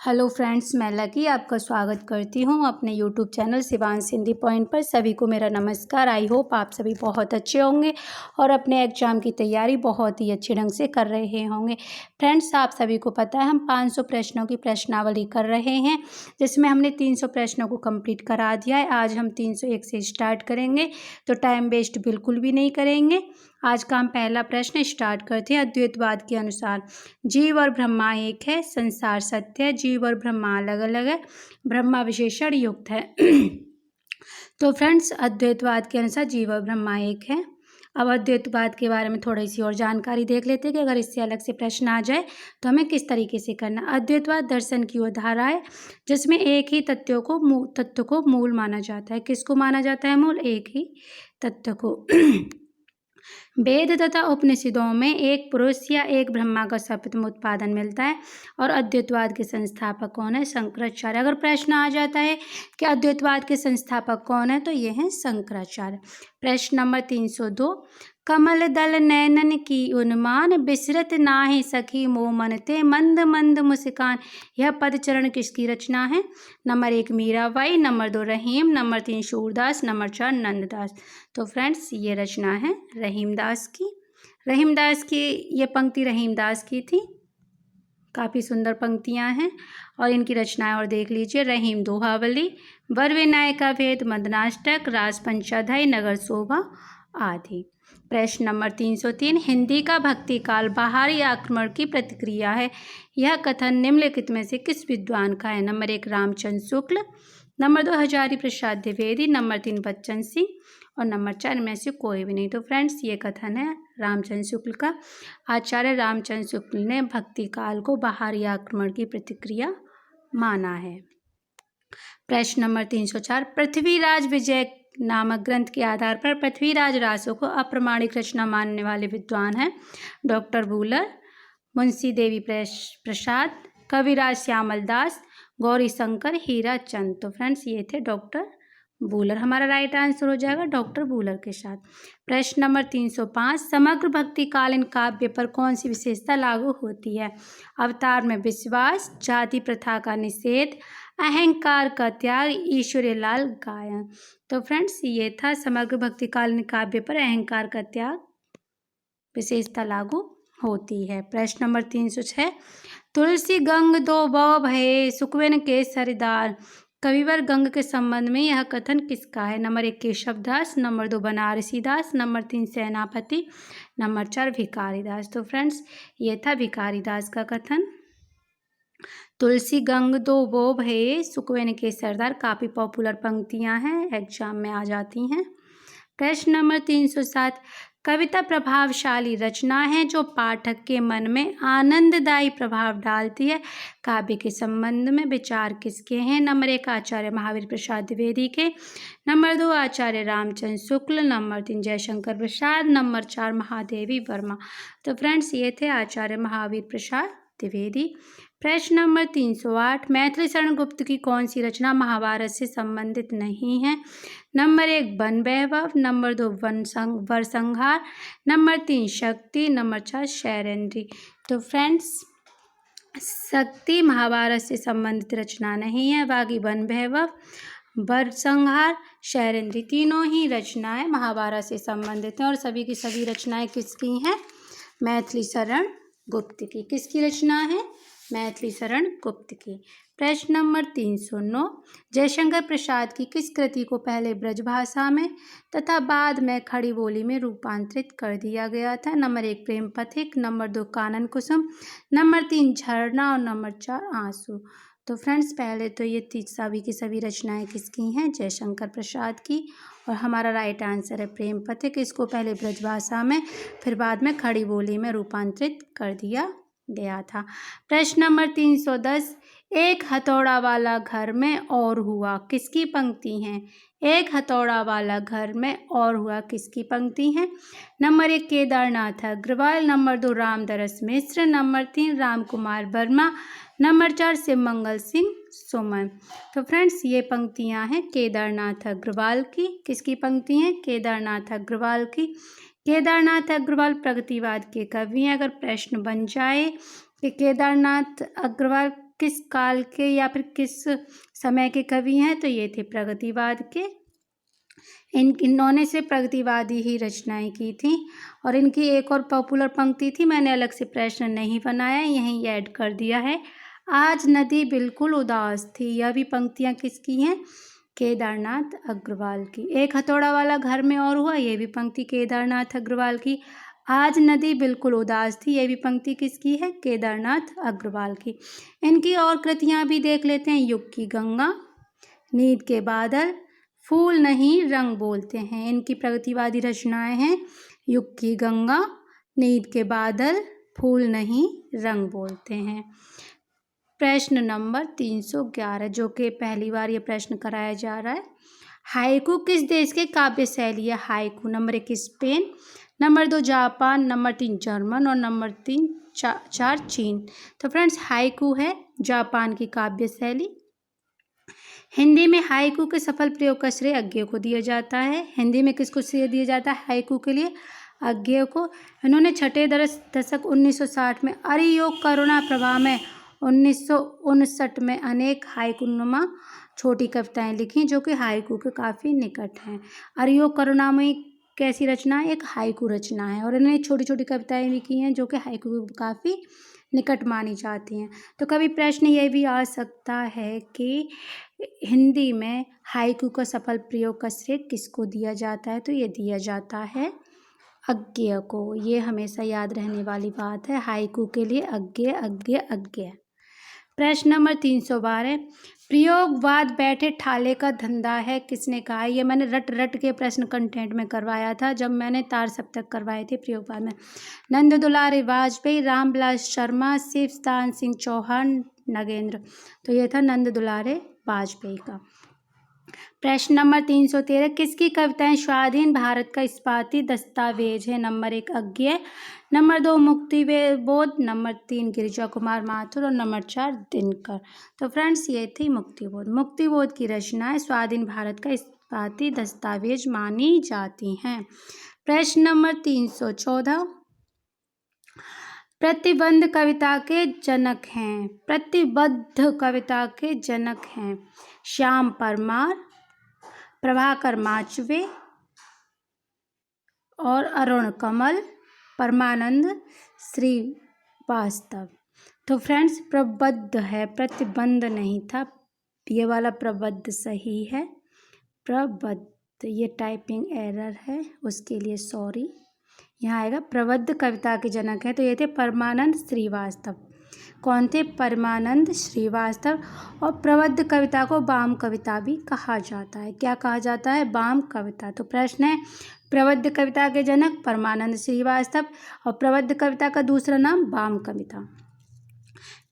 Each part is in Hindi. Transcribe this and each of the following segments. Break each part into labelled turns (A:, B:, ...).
A: हेलो फ्रेंड्स, मैं लकी आपका स्वागत करती हूँ अपने YouTube channel Shivansh Hindi point पर। सभी को मेरा नमस्कार। आई होप आप सभी बहुत अच्छे होंगे और अपने एग्ज़ाम की तैयारी बहुत ही अच्छे ढंग से कर रहे होंगे। फ्रेंड्स, आप सभी को पता है हम 500 प्रश्नों की प्रश्नावली कर रहे हैं, जिसमें हमने 300 प्रश्नों को कंप्लीट करा दिया है। आज हम 301 से स्टार्ट करेंगे, तो टाइम वेस्ट बिल्कुल भी नहीं करेंगे। आज का हम पहला प्रश्न स्टार्ट करते हैं। अद्वैतवाद के अनुसार जीव और ब्रह्मा एक है, संसार सत्य है, जीव और ब्रह्मा अलग अलग है, ब्रह्मा विशेषण युक्त है। तो फ्रेंड्स, अद्वैतवाद के अनुसार जीव और ब्रह्मा एक है। अब अद्वैतवाद के बारे में थोड़ी सी और जानकारी देख लेते हैं कि अगर इससे अलग से प्रश्न आ जाए तो हमें किस तरीके से करना। अद्वैतवाद दर्शन की वो धारा है जिसमें एक ही तत्व को मूल माना जाता है। किसको माना जाता है मूल? एक ही तत्व को। वेद तथा उपनिषदों में एक पुरुष या एक ब्रह्मा का सप्तम उत्पादन मिलता है। और अद्वैतवाद के संस्थापक कौन है? शंकराचार्य। अगर प्रश्न आ जाता है कि अद्वैतवाद के संस्थापक कौन है, तो ये हैं शंकराचार्य। प्रश्न नंबर 302, कमल दल नैनन की उन्मान, बिसरत नाहि सखी मोह मनते, मंद मंद मुस्कान। यह पदचरण किसकी रचना है? नंबर 1 मीराबाई, नंबर 2 रहीम, नंबर 3 सूरदास, नंबर 4 नंददास। तो फ्रेंड्स, ये रचना है रहीमदास की। रहीमदास की ये पंक्ति रहीमदास की थी। काफ़ी सुंदर पंक्तियां हैं और इनकी रचनाएं और देख लीजिए। रहीम दोहावली, वर विनय का भेद, मदनाष्टक, रास पंचाध्याय, नगर शोभा आदि। प्रश्न नंबर 303, हिंदी का भक्ति काल बाहरी आक्रमण की प्रतिक्रिया है। यह कथन निम्नलिखित में से किस विद्वान का है? Number 1 Ramchandra Shukla, number 2 Hazari Prasad Dwivedi, number 3 Bachchan Singh और नंबर 4 में से कोई भी नहीं। तो फ्रेंड्स, ये कथन है रामचंद्र शुक्ल का। आचार्य रामचंद्र शुक्ल ने भक्ति काल को बाहरी आक्रमण की प्रतिक्रिया माना है। प्रश्न नंबर 304, पृथ्वीराज विजय नामक ग्रंथ के आधार पर पृथ्वीराज रासो को अप्रमाणिक रचना मानने वाले विद्वान हैं डॉक्टर बूलर, मुंशी देवी प्रसाद, कविराज श्यामल दास, गौरी शंकर, हीरा चंद। तो फ्रेंड्स, ये थे डॉक्टर बूलर। हमारा राइट आंसर हो जाएगा डॉक्टर बूलर के साथ। प्रश्न नंबर 305, समग्र भक्तिकालीन काव्य पर कौन सी विशेषता लागू होती है? अवतार में विश्वास, जाति प्रथा का निषेध, अहंकार का त्याग, ईश्वरीय लाल गायन। तो फ्रेंड्स, ये था समग्र भक्तिकालीन काव्य पर अहंकार का त्याग विशेषता लागू होती है। प्रश्न नंबर 306, तुलसी गंग दो बौ भये, सुकविन के सरदार। कविवर गंग के संबंध में यह कथन किसका है? नंबर 1 केशवदास, नंबर 2 बनारसी दास, नंबर 3 सेनापति, नंबर 4 भिखारी दास। तो फ्रेंड्स, ये था भिखारी दास का कथन। तुलसी गंग दो बो भये, सुकविन के सरदार काफ़ी पॉपुलर पंक्तियां हैं, एग्जाम में आ जाती हैं। प्रश्न नंबर 307, कविता प्रभावशाली रचना है जो पाठक के मन में आनंददायी प्रभाव डालती है। काव्य के संबंध में विचार किसके हैं? नंबर 1 आचार्य महावीर प्रसाद द्विवेदी के, नंबर 2 आचार्य रामचंद्र शुक्ल, नंबर 3 जयशंकर प्रसाद, नंबर 4 महादेवी वर्मा। तो फ्रेंड्स, ये थे आचार्य महावीर प्रसाद द्विवेदी। प्रश्न नंबर 308, मैथिली शरण गुप्त की कौन सी रचना महाभारत से संबंधित नहीं है? नंबर 1 वन वैभव, नंबर 2 वरसंहार, नंबर 3 शक्ति, नंबर 4 शैरेंद्री। तो फ्रेंड्स, शक्ति महाभारत से संबंधित रचना नहीं है। बाकी वन वैभव, वरसंहार, शैरेंद्री तीनों ही रचनाएं महाभारत से संबंधित हैं। और सभी की सभी रचनाएं किसकी हैं? मैथिली शरण गुप्त की। किसकी रचना है? मैथिली शरण गुप्त की। प्रश्न नंबर 309, जयशंकर प्रसाद की किस कृति को पहले ब्रजभाषा में तथा बाद में खड़ी बोली में रूपांतरित कर दिया गया था? नंबर 1 प्रेम पथिक, नंबर 2 कानन कुसुम, नंबर 3 झरना और नंबर 4 आंसू। तो फ्रेंड्स, पहले तो ये सभी की सभी रचनाएं किसकी हैं? जयशंकर प्रसाद की। और हमारा राइट आंसर है प्रेम पथिक। इसको पहले ब्रजभाषा में फिर बाद में खड़ी बोली में रूपांतरित कर दिया गया था। प्रश्न नंबर 310, एक हथौड़ा वाला घर में और हुआ किसकी पंक्ति है? एक हथौड़ा वाला घर में और हुआ किसकी पंक्ति है? नंबर 1 केदारनाथ अग्रवाल, नंबर 2 रामदरस मिश्र, नंबर 3 राम कुमार वर्मा, नंबर 4 शिवमंगल सिंह सुमन। तो फ्रेंड्स, ये पंक्तियां हैं केदारनाथ अग्रवाल की। किसकी पंक्ति हैं? केदारनाथ अग्रवाल की। केदारनाथ अग्रवाल प्रगतिवाद के कवि हैं। अगर प्रश्न बन जाए कि केदारनाथ अग्रवाल किस काल के या फिर किस समय के कवि हैं? तो ये थे प्रगतिवाद के। इन्होंने सिर्फ प्रगतिवादी ही रचनाएं की थी। और इनकी एक और पॉपुलर पंक्ति थी, मैंने अलग से प्रश्न नहीं बनाया, यहीं ऐड कर दिया है। आज नदी बिल्कुल उदास थी, यह भी पंक्तियां किसकी हैं? केदारनाथ अग्रवाल की। एक हथौड़ा वाला घर में और हुआ, ये भी पंक्ति केदारनाथ अग्रवाल की। आज नदी बिल्कुल उदास थी, ये भी पंक्ति किसकी है? केदारनाथ अग्रवाल की। इनकी और कृतियां भी देख लेते हैं। युग की गंगा, नींद के बादल, फूल नहीं रंग बोलते हैं। इनकी प्रगतिवादी रचनाएं हैं युग की गंगा, नींद के बादल, फूल नहीं रंग बोलते हैं। प्रश्न नंबर 311, जो कि पहली बार ये प्रश्न कराया जा रहा है। हाइकू किस देश के काव्य शैली है? Haiku number 1 Spain, number 2 Japan, number 3 German और नंबर 4 चीन। तो फ्रेंड्स हाइकू है जापान की काव्य शैली। हिंदी में हाइकू के सफल प्रयोग का श्रेय अज्ञेय को दिया जाता है। हिंदी में किसको श्रेय दिया जाता है हाइकू के लिए? अज्ञेय को। इन्होंने छठे दशक 1960 में अरियोग करुणा प्रभा में 1959 में अनेक हाइकूनुमा छोटी कविताएं लिखी जो कि हाइकू के काफ़ी निकट हैं। अरियोग करुणा में कैसी रचना है? एक हाइकू रचना है। और इन्होंने छोटी छोटी कविताएं लिखी हैं जो कि हाइकू के काफ़ी निकट मानी जाती हैं। तो कभी प्रश्न ये भी आ सकता है कि हिंदी में हाइकू का सफल प्रयोग का श्रेय किसको दिया जाता है? तो ये दिया जाता है अज्ञेय को। ये हमेशा याद रहने वाली बात है, हाइकू के लिए अज्ञेय अज्ञेय अज्ञेय। प्रश्न नंबर 312, प्रयोगवाद बैठे ठाले का धंधा है, किसने कहा है? ये मैंने रट के प्रश्न कंटेंट में करवाया था जब मैंने तार सप्तक करवाए थे प्रयोगवाद में। नंद दुलारे वाजपेयी, रामविलास शर्मा, शिवदान सिंह चौहान, नगेंद्र। तो ये था नंद दुलारे वाजपेयी का। प्रश्न नंबर 313, किसकी कविताएं स्वाधीन भारत का इस्पाती दस्तावेज है? नंबर 1 अज्ञेय, नंबर 2 मुक्तिबोध, नंबर 3 गिरिजा कुमार माथुर और नंबर 4 दिनकर। तो फ्रेंड्स ये थी मुक्तिबोध। मुक्तिबोध की रचनाएं स्वाधीन भारत का इस्पाती दस्तावेज मानी जाती हैं। प्रश्न नंबर 314, प्रतिबंध कविता के जनक हैं। प्रतिबद्ध कविता के जनक हैं श्याम परमार, प्रभाकर माचवे और अरुण कमल, परमानंद श्रीवास्तव। तो फ्रेंड्स प्रबद्ध है, प्रतिबंध नहीं था, ये वाला प्रबद्ध सही है। प्रबद्ध, ये टाइपिंग एरर है उसके लिए सॉरी। यहाँ आएगा प्रबद्ध कविता के जनक है, तो ये थे परमानंद श्रीवास्तव। कौन थे? परमानंद श्रीवास्तव। और प्रबद्ध कविता को वाम कविता भी कहा जाता है। क्या कहा जाता है? वाम कविता। तो प्रश्न है प्रबद्ध कविता के जनक परमानंद श्रीवास्तव और प्रबद्ध कविता का दूसरा नाम वाम कविता।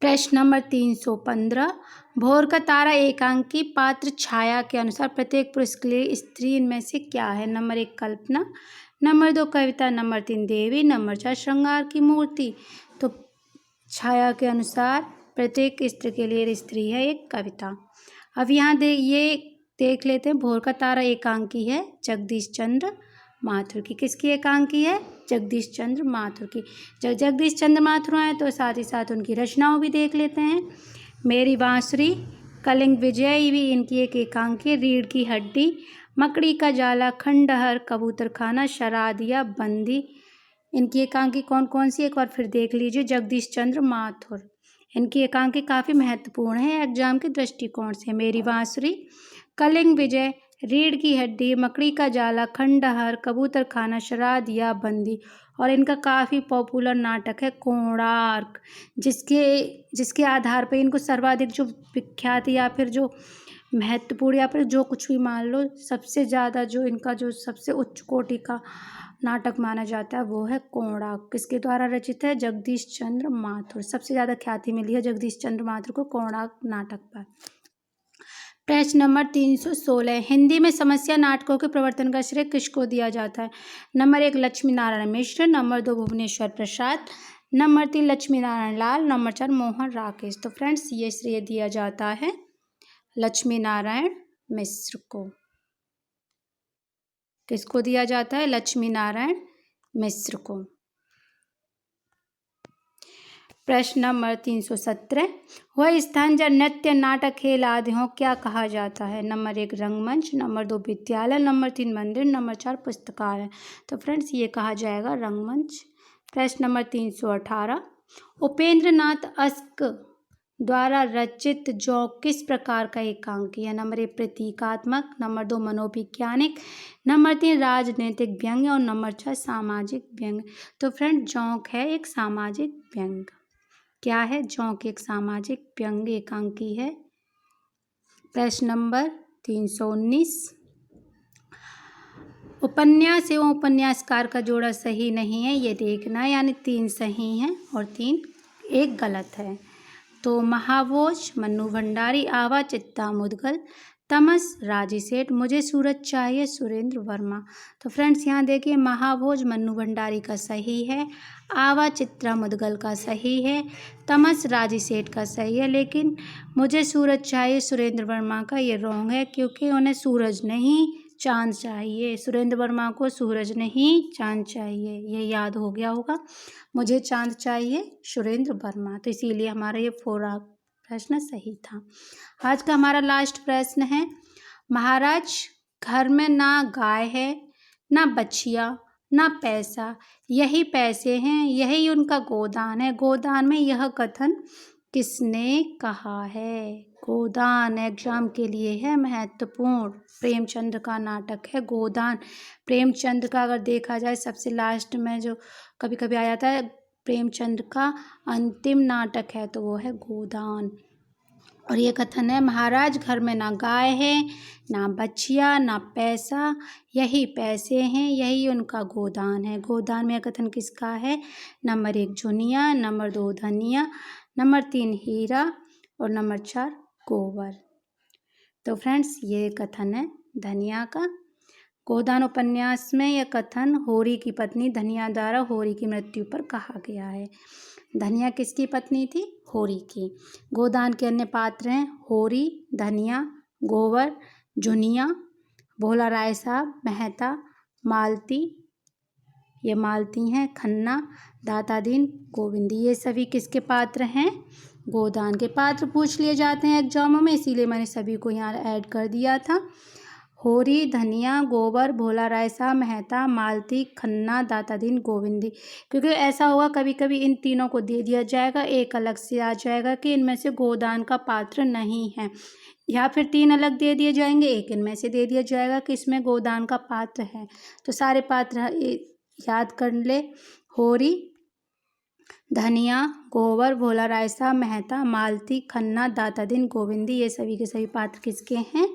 A: प्रश्न नंबर 315, भोर का तारा एकांकी पात्र छाया के अनुसार प्रत्येक पुरुष के लिए स्त्री इनमें से क्या है? नंबर 1 कल्पना, नंबर 2 कविता, नंबर 3 देवी, नंबर 4 श्रृंगार की मूर्ति। तो छाया के अनुसार प्रत्येक स्त्री के लिए स्त्री है एक कविता। अब यहाँ ये देख लेते हैं, भोर का तारा एकांकी है जगदीश चंद्र माथुर की। किसकी एकांकी है? जगदीश चंद्र माथुर की। जब जगदीश चंद्र माथुर हैं तो साथ ही साथ उनकी रचनाओं भी देख लेते हैं। मेरी बांसुरी, कलिंग विजय भी इनकी एक एकांकी है। रीढ़ की हड्डी, मकड़ी का जाला, खंडहर, कबूतर खाना, शरादिया, बंदी। इनकी एकांकी कौन कौन सी? एक बार फिर देख लीजिए। जगदीश चंद्र माथुर, इनकी एकांकी काफ़ी महत्वपूर्ण है एग्जाम के दृष्टिकोण से। मेरी बांसुरी, कलिंग विजय, रीढ़ की हड्डी, मकड़ी का जाला, खंडहर, कबूतर खाना, शरादिया, बंदी। और इनका काफ़ी पॉपुलर नाटक है कोणार्क, जिसके आधार पर इनको सर्वाधिक जो विख्यात या फिर जो महत्वपूर्ण या फिर जो कुछ भी मान लो, सबसे ज़्यादा जो इनका जो सबसे उच्च कोटि का नाटक माना जाता है वो है कोणार्क। किसके द्वारा रचित है? जगदीश चंद्र माथुर। सबसे ज़्यादा ख्याति मिली है जगदीश चंद्र माथुर को कोणार्क नाटक पर। प्रश्न नंबर 316, हिंदी में समस्या नाटकों के प्रवर्तन का श्रेय किसको दिया जाता है? नंबर 1 लक्ष्मी नारायण मिश्र, नंबर 2 भुवनेश्वर प्रसाद, नंबर 3 लक्ष्मी नारायण लाल, नंबर 4 मोहन राकेश। तो फ्रेंड्स ये श्रेय दिया जाता है लक्ष्मी नारायण मिश्र को। किसको दिया जाता है? लक्ष्मी नारायण मिश्र को। प्रश्न नंबर 317, वह स्थान जहाँ नृत्य, नाटक, खेल आदि हों क्या कहा जाता है? नंबर 1 रंगमंच, नंबर 2 विद्यालय, नंबर 3 मंदिर, नंबर 4 पुस्तकालय। तो फ्रेंड्स ये कहा जाएगा रंगमंच। प्रश्न नंबर 318, उपेंद्र नाथ अश्क द्वारा रचित जोंक किस प्रकार का एकांकी है? नंबर 1 प्रतीकात्मक, नंबर 2 मनोवैज्ञानिक, नंबर 3 राजनीतिक व्यंग्य और नंबर 4 सामाजिक व्यंग्य। तो फ्रेंड जोंक है एक सामाजिक व्यंग्य। क्या है? जोंक एक सामाजिक व्यंग्य एकांकी है। प्रश्न नंबर 319, उपन्यास एवं उपन्यासकार का जोड़ा सही नहीं है, ये देखना है, यानी 3 सही हैं और 1 गलत है। तो महाभोज मन्नू भंडारी, आवा चित्ता मुदगल, तमस राजी सेठ, मुझे सूरज चाहिए सुरेंद्र वर्मा। तो फ्रेंड्स यहाँ देखिए महाभोज मन्नू भंडारी का सही है, आवा चित्रा मुदगल का सही है, तमस राजी सेठ का सही है, लेकिन मुझे सूरज चाहिए सुरेंद्र वर्मा का ये रॉन्ग है, क्योंकि उन्हें सूरज नहीं चांद चाहिए। सुरेंद्र वर्मा को सूरज नहीं चांद चाहिए, ये याद हो गया होगा। मुझे चांद चाहिए सुरेंद्र वर्मा। तो इसीलिए हमारा ये 4 प्रश्न सही था। आज का हमारा लास्ट प्रश्न है, महाराज घर में ना गाय है, ना बछिया, ना पैसा, यही पैसे हैं, यही उनका गोदान है। गोदान में यह कथन किसने कहा है? गोदान एग्जाम के लिए है महत्वपूर्ण। प्रेमचंद का नाटक है गोदान। प्रेमचंद का अगर देखा जाए सबसे लास्ट में जो कभी कभी आ जाता है, प्रेमचंद का अंतिम नाटक है, तो वो है गोदान। और ये कथन है, महाराज घर में ना गाय है, ना बछिया, ना पैसा, यही पैसे हैं, यही उनका गोदान है। गोदान में यह कथन किसका है? नंबर 1 जुनिया, नंबर 2 धनिया, नंबर 3 हीरा और नंबर 4 गोबर। तो फ्रेंड्स ये कथन है धनिया का। गोदान उपन्यास में यह कथन होरी की पत्नी धनिया द्वारा होरी की मृत्यु पर कहा गया है। धनिया किसकी पत्नी थी? होरी की। गोदान के अन्य पात्र हैं होरी, धनिया, गोबर, जुनिया, भोला राय साहब, मेहता, मालती, ये मालती हैं, खन्ना, दाता दीन, गोविंदी, ये सभी किसके पात्र हैं? गोदान के पात्र पूछ लिए जाते हैं एग्जामों में, इसीलिए मैंने सभी को यहाँ ऐड कर दिया था। होरी, धनिया, गोबर, भोला राय साहब, मेहता, मालती, खन्ना, दाता दीन, गोविंदी। क्योंकि ऐसा होगा कभी कभी इन तीनों को दे दिया जाएगा, एक अलग से आ जाएगा कि इनमें से गोदान का पात्र नहीं है, या फिर 3 अलग दे दिए जाएंगे, एक इनमें से दे दिया जाएगा कि इसमें गोदान का पात्र है। तो सारे पात्र याद कर ले, होरी, धनिया, गोबर, भोला राय साहब, मेहता, मालती, खन्ना, दाता दीन, गोविंदी, ये सभी के सभी पात्र किसके हैं?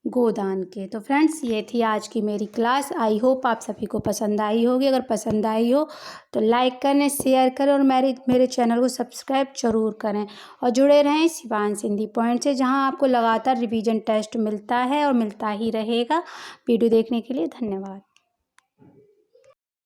A: गोदान के। तो फ्रेंड्स ये थी आज की मेरी क्लास। आई होप आप सभी को पसंद आई होगी। अगर पसंद आई हो तो लाइक करें, शेयर करें और मेरे चैनल को सब्सक्राइब जरूर करें और जुड़े रहें शिवांश हिंदी पॉइंट से, जहां आपको लगातार रिवीजन टेस्ट मिलता है और मिलता ही रहेगा। वीडियो देखने के लिए धन्यवाद।